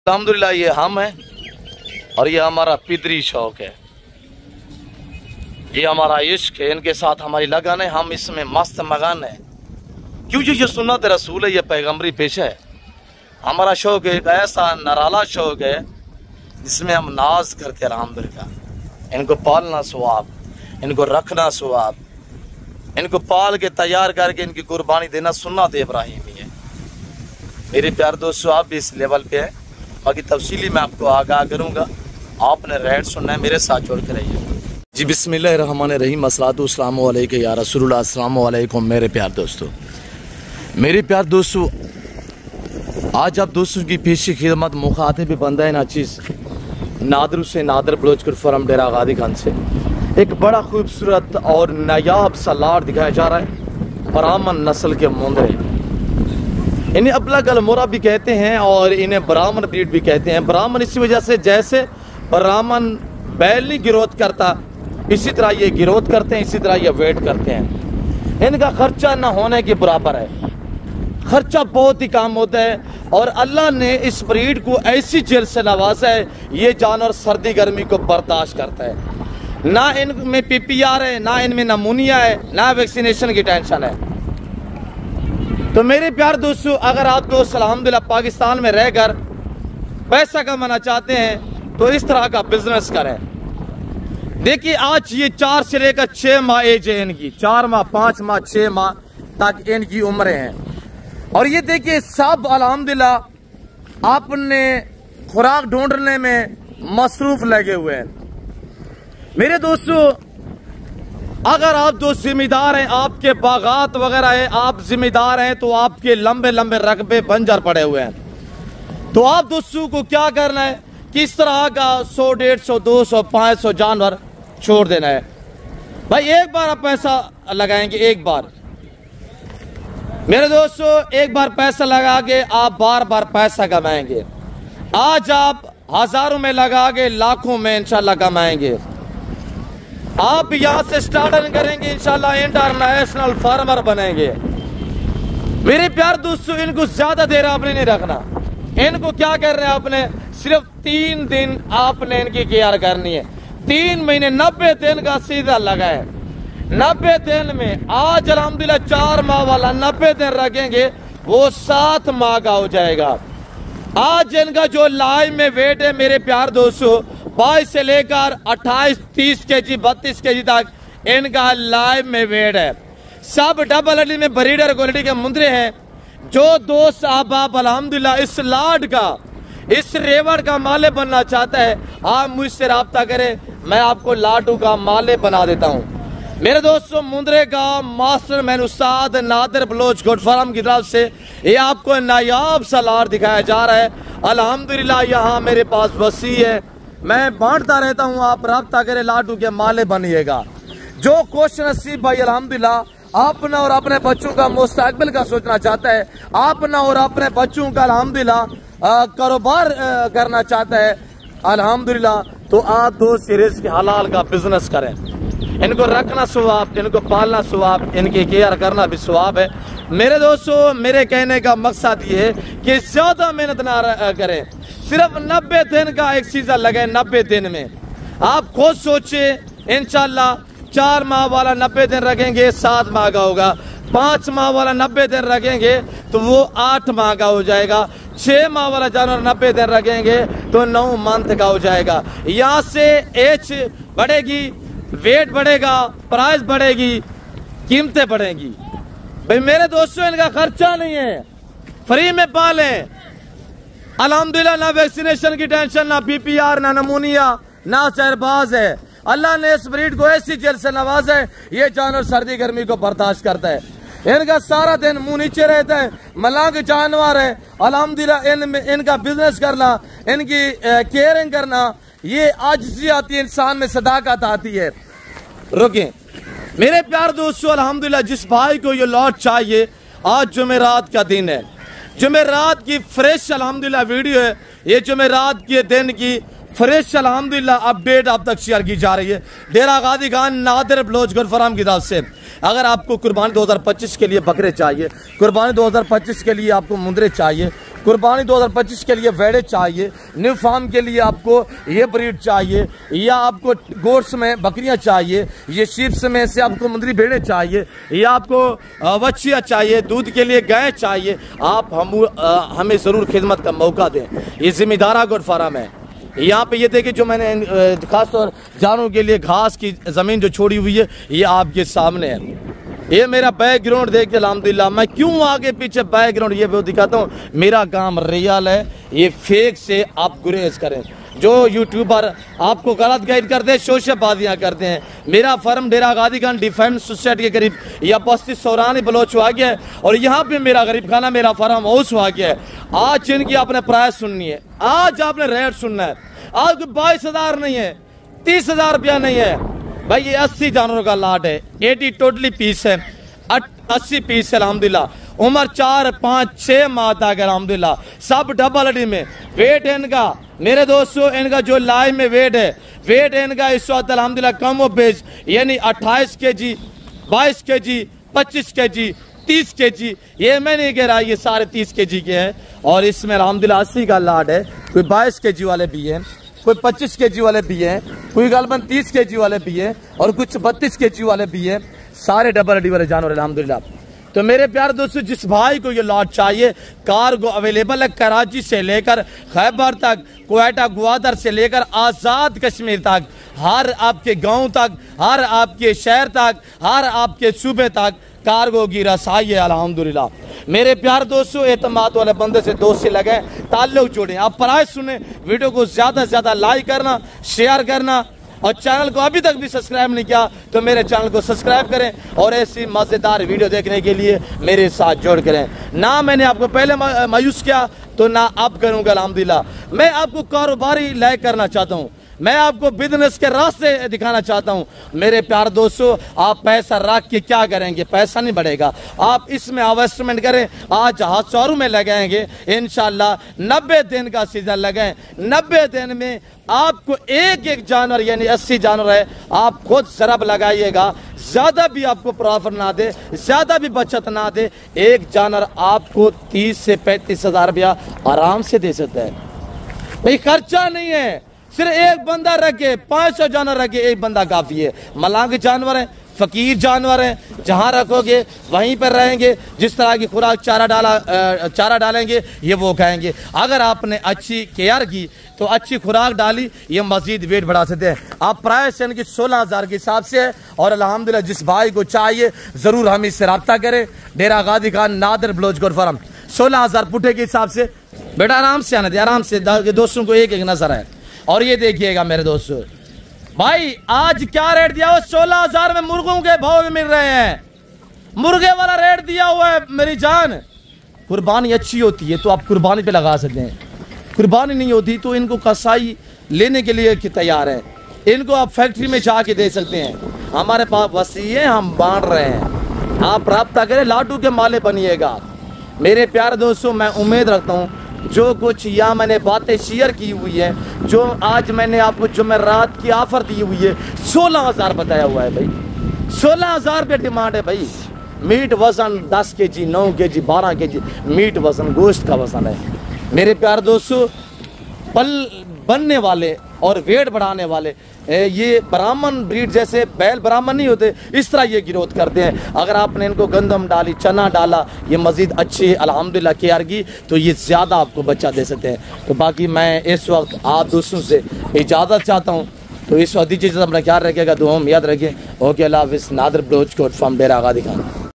अल्हम्दुलिल्लाह ये हम हैं और ये हमारा पितरी शौक है, ये हमारा इश्क है, इनके साथ हमारी लगन है, हम इसमें मस्त मगन है क्योंकि ये सुन्नत रसूल है, ये पैगम्बरी पेशा है। हमारा शौक एक ऐसा नराला शौक है जिसमें हम नाज करते अल्हम्दुलिल्लाह। इनको पालना सवाब, इनको रखना सवाब, इनको पाल के तैयार करके इनकी कुर्बानी देना सुन्नत इब्राहिमी है। मेरे प्यार दोस्तों, आप भी इस लेवल पे हैं, बाकी तफसीली मैं आपको आगाह करूँगा। आपने रेड सुनना है, मेरे साथ जोड़ कर रहिए जी। बिस्मिल्लाहिर्रहमानिर्रहीम, अस्सलातु वस्सलामु अलैका या रसूलुल्लाह, अस्सलामु अलैकुम मेरे प्यार दोस्तों। मेरे प्यार दोस्तों, आज आप दोस्तों की पेशी खिदमत मुखातिब बंदा है नाचीज़ नादर से नादर बलोचपुर फॉरम डेरा गादी खान से एक बड़ा खूबसूरत और नायाब सा लाड़ दिखाया जा रहा है। ब्राह्मण नस्ल के मुंदरे, इन्हें अबलग अलमोरा भी कहते हैं और इन्हें ब्राह्मण ब्रीड भी कहते हैं। ब्राह्मण इसी वजह से, जैसे ब्राह्मण बैल नहीं गिरोध करता इसी तरह ये गिरोध करते हैं, इसी तरह ये वेट करते हैं। इनका खर्चा ना होने के बराबर है, खर्चा बहुत ही कम होता है और अल्लाह ने इस ब्रीड को ऐसी जेल से नवाजा है, ये जानवर सर्दी गर्मी को बर्दाश्त करता है। ना इनमें PPR है, ना इनमें नमूनिया है, ना वैक्सीनेशन की टेंशन है। तो मेरे प्यार दोस्तों, अगर आप दोस्त अल्हम्दुलिल्लाह पाकिस्तान में रहकर पैसा कमाना चाहते हैं तो इस तरह का बिजनेस करें। देखिए, आज ये 4 से लेकर 6 माह एज है इनकी, 4 माह 5 माह 6 माह तक इनकी उम्रें हैं। और ये देखिए सब अल्हम्दुलिल्लाह आपने खुराक ढूंढने में मसरूफ लगे हुए हैं। मेरे दोस्तों, अगर आप दोस्त जिम्मेदार हैं, आपके बागात वगैरह है, आप जिम्मेदार हैं, तो आपके लंबे लंबे रकबे बंजर पड़े हुए हैं। तो आप दोस्तों को क्या करना है, किस तरह का 100, 150, 200, 500 जानवर छोड़ देना है। भाई एक बार आप पैसा लगाएंगे, एक बार मेरे दोस्तों, एक बार पैसा लगा के आप बार बार पैसा कमाएंगे। आज आप हजारों में लगा के लाखों में इंशाल्लाह कमाएंगे। आप यहाँ से स्टार्ट करेंगे, इंशाल्लाह इंटरनेशनल फार्मर बनेंगे। मेरे प्यार दोस्तों, इनको ज्यादा देर आपने नहीं रखना। इनको क्या कर रहे हैं, आपने सिर्फ 3 दिन आपने इनकी केयर करनी है। 3 महीने 90 दिन का सीधा लगा है। 90 दिन में आज अल्हम्दुलिल्लाह 4 माह वाला 90 दिन रखेंगे, वो 7 माह का हो जाएगा। आज इनका जो लाइव में वेट है मेरे प्यार दोस्तों, 22 से लेकर 28, 30 kg, 32 kg तक इनका लाइव में वेट है। सब डबल हड्डी में ब्रीडर क्वालिटी के मुंदरे हैं। जो दोस्त आप अल्हम्दुलिल्लाह इस लाड का, इस रेवड़ का माले बनना चाहता है, आप मुझसे राब्ता करें, मैं आपको लाडू का माले बना देता हूँ। मेरे दोस्तों, मुंदरे का मास्टर मैन उस्ताद नादर बलोच गोट फार्म की तरफ से ये आपको नायाब सा लाड़ दिखाया जा रहा है। अल्हम्दुलिल्लाह यहाँ मेरे पास वसी है, मैं बांटता रहता हूँ, आप राब्ता करें, लाडू के माले बनिएगा। जो खुश नसीब भाई अल्हम्दुलिल्लाह अपना और अपने बच्चों का मुस्तकबिल का सोचना चाहता है, अपना और अपने बच्चों का अल्हम्दुलिल्लाह कारोबार करना चाहता है अल्हम्दुलिल्लाह, तो आप दोस्त रिज़्क़ हलाल का बिजनेस करें। इनको रखना सवाब, इनको पालना सवाब, इनकी केयर करना भी सवाब है। मेरे दोस्तों, मेरे कहने का मकसद ये है कि ज्यादा मेहनत ना करें, सिर्फ 90 दिन का एक सीजन लगे। 90 दिन में आप खुद सोचे, इंशाल्लाह 4 माह वाला 90 दिन रखेंगे 7 माह का होगा, 5 माह वाला 90 दिन रखेंगे तो वो 8 माह का हो जाएगा, 6 माह वाला जानवर 90 दिन रखेंगे तो 9 मंथ का हो जाएगा। यहाँ से एज बढ़ेगी, वेट बढ़ेगा, प्राइस बढ़ेगी, कीमतें बढ़ेगी। भाई मेरे दोस्तों, इनका खर्चा नहीं है, फ्री में पालें अल्हम्दुलिल्लाह। ना वैक्सीनेशन की टेंशन, ना PPR, ना नमूनिया, ना शहरबाज है। अल्लाह ने इस ब्रीड को ऐसी जेल से नवाजा है, ये जानवर सर्दी गर्मी को बर्दाश्त करता है। इनका सारा दिन मुंह नीचे रहता है, मलांग जानवर है अल्हम्दुलिल्लाह। इनका बिजनेस करना, इनकी केयरिंग करना, ये आजिज़ी आती है, इंसान में सदाकत आती है। रुकें मेरे प्यार दोस्तों, अल्हम्दुलिल्लाह जिस भाई को ये लॉट चाहिए, आज जुमेरात का दिन है, जुमेरात की फ्रेश अल्हम्दुलिल्लाह वीडियो है। ये जुमेरात के दिन की फ्रेश अल्हम्दुलिल्लाह अपडेट आप तक शेयर की जा रही है डेरा गादी खान नादर बलोच गोट फार्म की तरफ से। अगर आपको कुर्बानी 2025 के लिए बकरे चाहिए, कुर्बानी 2025 के लिए आपको मुंदरे चाहिए, कुर्बानी 2025 के लिए वेड़े चाहिए, न्यू फार्म के लिए आपको ये ब्रीड चाहिए, या आपको गोट्स में बकरियां चाहिए, ये शीप्स में से आपको मुंदरी भेड़ें चाहिए, या आपको बच्चियाँ चाहिए, दूध के लिए गाय चाहिए, आप हमें ज़रूर खिदमत का मौका दें। ये जिम्मेदारा गोट फार्म है। यहाँ पे ये देखिए जो मैंने खासतौर जानवरों के लिए घास की ज़मीन जो छोड़ी हुई है, ये आपके सामने है। ये मेरा बैकग्राउंड देख के अल्हम्दुलिल्लाह, मैं क्यों आगे पीछे बैकग्राउंड ये दिखाता हूँ, मेरा काम रियल है, ये फेक से आप गुरेज करें। जो यूट्यूबर आपको गलत गाइड करते हैं, शोशेबाजियाँ करते हैं। मेरा फर्म डेरा गादी खान डिफेंस सोसाइटी के करीब या 35 बलोच आ गया है, और यहाँ पे मेरा गरीब खाना मेरा फर्म हाउस आ गया है। आज इनकी आपने प्राइस सुननी है, आज आपने रेट सुनना है। आज 22,000 नहीं है, 30,000 रुपया नहीं है भाई, ये 80 जानवरों का लाट है। 80 टोटली पीस है, 80 पीस है अल्हम्दुलिल्लाह। उम्र 4, 5, 6 माह तक है अल्हम्दुलिल्लाह। सब डबल अडी में। वेट है इनका मेरे दोस्तों, इनका जो लाइव में वेट है इनका इस वक्त अल्हम्दुलिल्लाह कम व बेच यानी 28 kg, 22 kg, 25 kg, 30 kg, ये मैं नहीं कह रहा, ये सारे 30 kg के हैं। और इसमें अल्हम्दुलिल्लाह 80 का लाट है। कोई 22 kg वाले भी हैं, कोई 25 kg वाले भी हैं, कोई गालबन 30 kg वाले भी हैं, और कुछ 32 kg वाले भी हैं। सारे डबल अडी वाले जानवर अल्हम्दुलिल्लाह। तो मेरे प्यारे दोस्तों, जिस भाई को ये लॉट चाहिए, कार्गो अवेलेबल है कराची से लेकर खैबर तक, क्वेटा ग्वादर से लेकर आज़ाद कश्मीर तक, हर आपके गांव तक, हर आपके शहर तक, हर आपके सूबे तक कार्गो की रसाई है अल्हम्दुलिल्लाह। मेरे प्यारे दोस्तों, एतमाद वाले बंदे से दोस्ती लगाएं, ताल्लुक जोड़ें, आप प्राइस सुने, वीडियो को ज़्यादा से ज़्यादा लाइक करना, शेयर करना, और चैनल को अभी तक भी सब्सक्राइब नहीं किया तो मेरे चैनल को सब्सक्राइब करें, और ऐसी मज़ेदार वीडियो देखने के लिए मेरे साथ जोड़ करें। ना मैंने आपको पहले मायूस किया तो ना अब करूँगा अल्हम्दुलिल्लाह। मैं आपको कारोबारी लाइक करना चाहता हूँ, मैं आपको बिजनेस के रास्ते दिखाना चाहता हूं। मेरे प्यारे दोस्तों, आप पैसा रख के क्या करेंगे, पैसा नहीं बढ़ेगा। आप इसमें इन्वेस्टमेंट करें, आज हज़ारों में लगाएंगे इंशाल्लाह। 90 दिन का सीजन लगाएं, 90 दिन में आपको एक जानवर यानी 80 जानवर है, आप खुद शराब लगाइएगा, ज्यादा भी आपको प्रॉफिट ना दे, ज्यादा भी बचत ना दे, एक जानवर आपको 30 से 35 हजार रुपया आराम से दे सकता है भाई। खर्चा नहीं है, सिर्फ एक बंदा रखे, 500 जानवर रखे, एक बंदा काफी है। मलांग जानवर है, फकीर जानवर हैं, जहाँ रखोगे वहीं पर रहेंगे। जिस तरह की खुराक चारा डालेंगे ये वो खाएंगे। अगर आपने अच्छी केयर की तो अच्छी खुराक डाली, ये मजीद वेट बढ़ा सकते हैं। आप प्राइस इनकी 16,000 के हिसाब से है, और अल्हम्दुलिल्लाह जिस भाई को चाहिए ज़रूर हम इससे रब्ता करें। डेरा गादी खान नादर ब्लोच गोट फार्म 16,000 पुठे के हिसाब से। बेटा आराम से आना दे, आराम से, दोस्तों को एक एक नजर है। और ये देखिएगा मेरे दोस्तों, भाई आज क्या रेट दिया हुआ, 16,000 में मुर्गों के भाव में मिल रहे हैं। मुर्गे वाला रेट दिया हुआ है मेरी जान। कुर्बानी अच्छी होती है तो आप कुर्बानी पे लगा सकते हैं, कुर्बानी नहीं होती तो इनको कसाई लेने के लिए तैयार है। इनको आप फैक्ट्री में जाके दे सकते हैं। हमारे पास वसी है, हम बांट रहे हैं, आप राब्ता करें, लाडू के माले बनिएगा। मेरे प्यारे दोस्तों, मैं उम्मीद रखता हूँ जो कुछ यहाँ मैंने बातें शेयर की हुई है, जो आज मैंने आपको जुमेरात की ऑफर दी हुई है, 16,000 बताया हुआ है भाई। 16,000 रुपये डिमांड है भाई। मीट वजन 10 kg, 9 kg, 12 kg मीट वजन, गोश्त का वजन है। मेरे प्यारे दोस्तों, पल बनने वाले और वेट बढ़ाने वाले ये ब्राह्मण ब्रीड, जैसे बैल ब्राह्मण नहीं होते, इस तरह ये ग्रोथ करते हैं। अगर आपने इनको गंदम डाली, चना डाला, ये मजीद अच्छी अल्हम्दुलिल्लाह केयर की तो ये ज़्यादा आपको बच्चा दे सकते हैं। तो बाकी मैं इस वक्त आप दोस्तों से इजाज़त चाहता हूँ। तो इस वक्त दीजिए, अपना ख्याल रखिएगा, दुआ में याद रखें। ओके, अल्लाह हाफ़िज़। नादर ब्लोच कोट फार्म डेरा गादी खान।